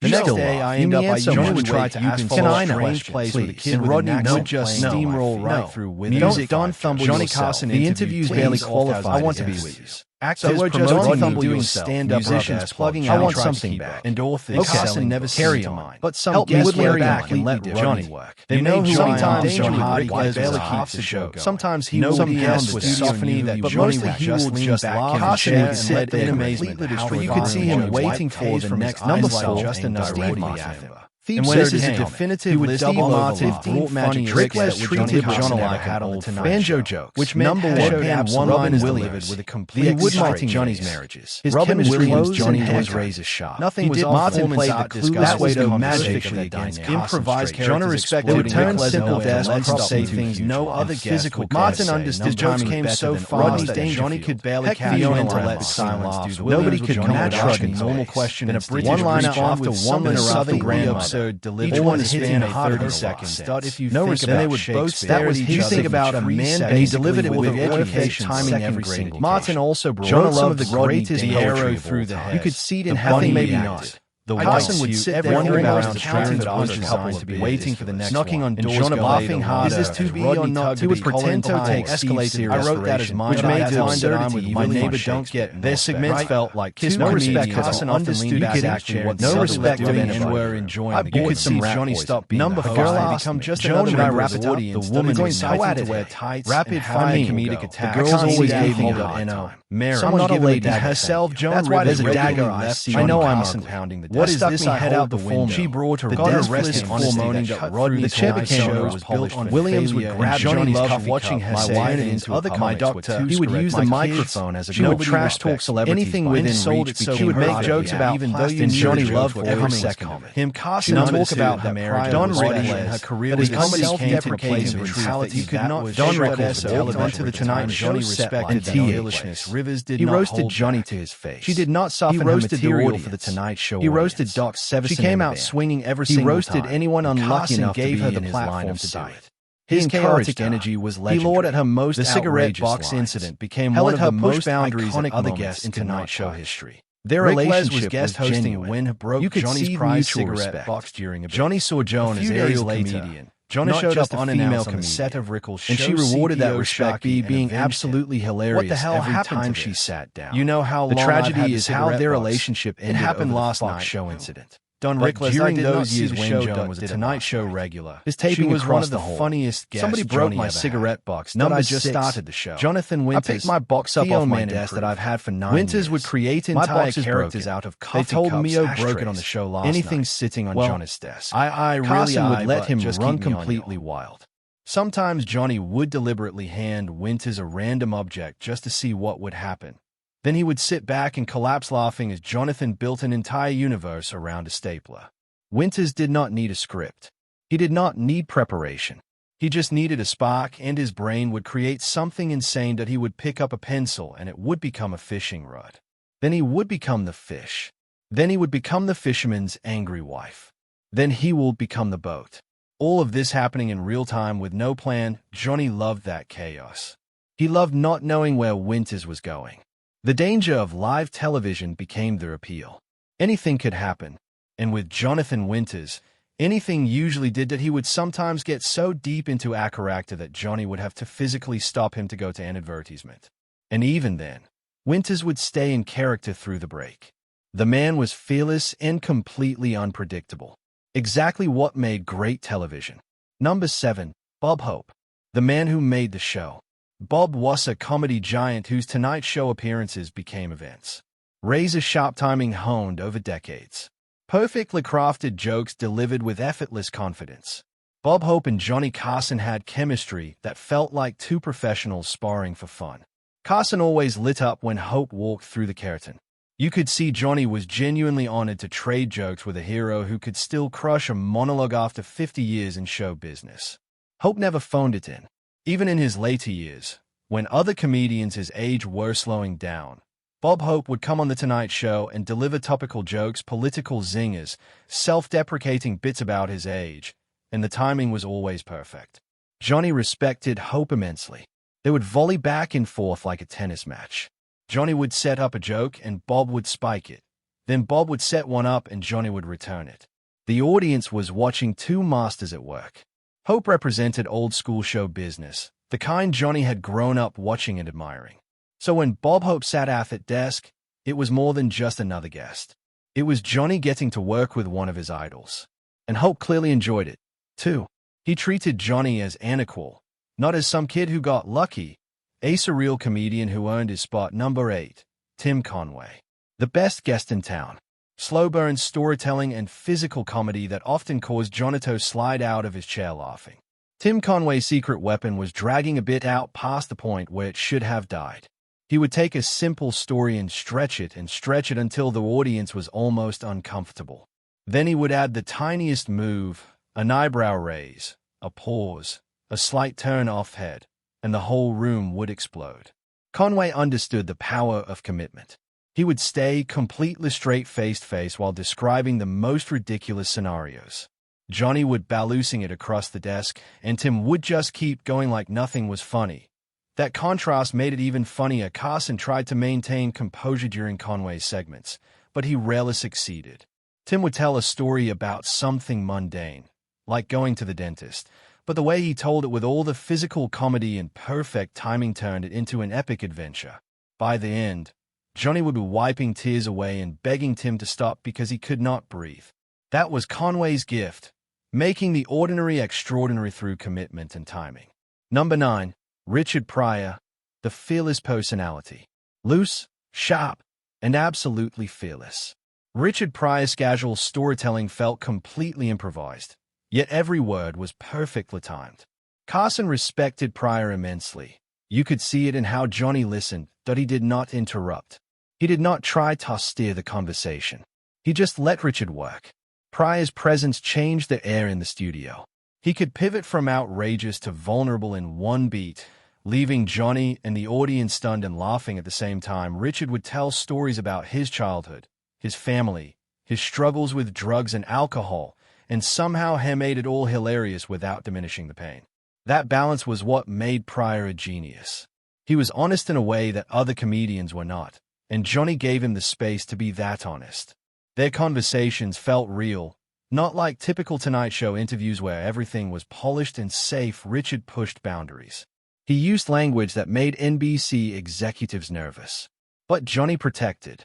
The next day, I end up by Johnny would try to ask for a strange place where the kid and Rodney would just steamroll right through with music. Don't fumble Johnny Carson. The interviews barely qualified. I want to be with you. Actors promoting doing stand-up, musicians plugging out. I want something back. And authors Carson never carry on. But some guests would back and let Johnny work. They know sometimes John Hardy barely keeps the show. Sometimes he would guess with softening that, but mostly he will just laugh. Carson would sit in amazement, but you could see him waiting for the next number 4 just enough to and when this is a definitive list of 15 funny tricks that treated John alike had on the Tonight Banjo jokes, which meant deadpan one-line Williams with a complete would Johnny's marriages. His chemistry with Johnny was razor sharp. Nothing was off. Martin played the clueless way to magic of the dynamic. Improvised John respected would turn simple desk to say things no other physical. Martin understood jokes came so fast that Johnny could barely carry on to let silence do. Nobody could come without a normal question and a one-liner after one in a southern grandmother. Each one hit in 30 seconds. If you think about they would both stare at each other about a man, and he delivered it with education, timing every single. Martin also brought some of the greatest arrow through the head. You could see it in how maybe not. The Carson would sit there wondering about his counting that was designed to be waiting for the next knocking on doors, laughing harder. Is this to be or not? He would pretend to take escalated. I wrote that as mine, which made the absurdity. My neighbor don't get. Their segments felt like kiss. No respect. Carson understood exactly what no respect doing and were enjoying. You could see Johnny stop being number 5 become just another member of the audience. The woman going so at it to wear tights. Rapid fire comedic attack. The girls always gave me a no. Mary, I'm not a lady herself. Joan, there's a dagger left. I know I'm pounding the. What is this? I head out the window. She brought her got arrested on moaning that Rodney the chair was built on. Williams would grab Johnny's loved watching her say into other my doctor. He would use the microphone as a she would trash talk celebrities. Anything within reach. She would make jokes about even though you Johnny loved every second of it. Him Carson talk about her marriage. Don Rickles her career was comedy came to replace brutality. You could not. Don Rickles walked onto the Tonight Show respected foolishness. Rivers did. He roasted Johnny to his face. She did not soften her material for the Tonight Show. He roasted Doc Sevison. She came out swinging every single time. He roasted anyone unlucky enough to be her the platform to do it. His chaotic energy was legendary. He lauded her most the cigarette box incident became one of the most iconic other guests in Tonight Show history. Their relationship was guest hosting when broke Johnny's prize cigarette box during a Johnny saw Joan as aerial comedian. Johnny showed up unannounced on the set of Rickles' and she rewarded that respect by being absolutely hilarious. What the hell every time she sat down? You know how the tragedy is how their relationship ended. It happened last night. Show incident. Don Rickles during those years when Joan was a Tonight Show regular. His taping was one of the funniest guests. Somebody broke my cigarette box. Number just started the show. Jonathan Winters. I picked my box up off my desk that I've had for 9 years. Winters would create entire characters out of coffee cups. They told Mio broke it on the show last night. Anything sitting on Johnny's desk. Carson would let him run completely wild. Sometimes Johnny would deliberately hand Winters a random object just to see what would happen. Then he would sit back and collapse laughing as Jonathan built an entire universe around a stapler. Winters did not need a script. He did not need preparation. He just needed a spark, and his brain would create something insane that he would pick up a pencil and it would become a fishing rod. Then he would become the fish. Then he would become the fisherman's angry wife. Then he will become the boat. All of this happening in real time with no plan. Johnny loved that chaos. He loved not knowing where Winters was going. The danger of live television became their appeal. Anything could happen, and with Jonathan Winters, anything usually did that he would sometimes get so deep into a character that Johnny would have to physically stop him to go to an advertisement. And even then, Winters would stay in character through the break. The man was fearless and completely unpredictable. Exactly what made great television. Number 7, Bob Hope, the man who made the show. Bob was a comedy giant whose Tonight Show appearances became events. Razor-sharp timing honed over decades. Perfectly crafted jokes delivered with effortless confidence. Bob Hope and Johnny Carson had chemistry that felt like two professionals sparring for fun. Carson always lit up when Hope walked through the curtain. You could see Johnny was genuinely honored to trade jokes with a hero who could still crush a monologue after 50 years in show business. Hope never phoned it in. Even in his later years, when other comedians his age were slowing down, Bob Hope would come on The Tonight Show and deliver topical jokes, political zingers, self-deprecating bits about his age, and the timing was always perfect. Johnny respected Hope immensely. They would volley back and forth like a tennis match. Johnny would set up a joke and Bob would spike it. Then Bob would set one up and Johnny would return it. The audience was watching two masters at work. Hope represented old-school show business, the kind Johnny had grown up watching and admiring. So when Bob Hope sat at that desk, it was more than just another guest. It was Johnny getting to work with one of his idols. And Hope clearly enjoyed it, too. He treated Johnny as an equal, not as some kid who got lucky. A surreal comedian who earned his spot number 8, Tim Conway. The best guest in town. Slow burn storytelling and physical comedy that often caused Johnny to slide out of his chair laughing. Tim Conway's secret weapon was dragging a bit out past the point where it should have died. He would take a simple story and stretch it until the audience was almost uncomfortable. Then he would add the tiniest move, an eyebrow raise, a pause, a slight turn off head, and the whole room would explode. Conway understood the power of commitment. He would stay completely straight-faced while describing the most ridiculous scenarios. Johnny would balancing it across the desk, and Tim would just keep going like nothing was funny. That contrast made it even funnier. Carson tried to maintain composure during Conway's segments, but he rarely succeeded. Tim would tell a story about something mundane, like going to the dentist, but the way he told it with all the physical comedy and perfect timing turned it into an epic adventure. By the end, Johnny would be wiping tears away and begging Tim to stop because he could not breathe. That was Conway's gift, making the ordinary extraordinary through commitment and timing. Number 9. Richard Pryor, the fearless personality. Loose, sharp, and absolutely fearless. Richard Pryor's casual storytelling felt completely improvised, yet every word was perfectly timed. Carson respected Pryor immensely. You could see it in how Johnny listened, that he did not interrupt. He did not try to steer the conversation. He just let Richard work. Pryor's presence changed the air in the studio. He could pivot from outrageous to vulnerable in one beat, leaving Johnny and the audience stunned and laughing at the same time. Richard would tell stories about his childhood, his family, his struggles with drugs and alcohol, and somehow he made it all hilarious without diminishing the pain. That balance was what made Pryor a genius. He was honest in a way that other comedians were not, and Johnny gave him the space to be that honest. Their conversations felt real, not like typical Tonight Show interviews where everything was polished and safe. Richard pushed boundaries. He used language that made NBC executives nervous. But Johnny protected.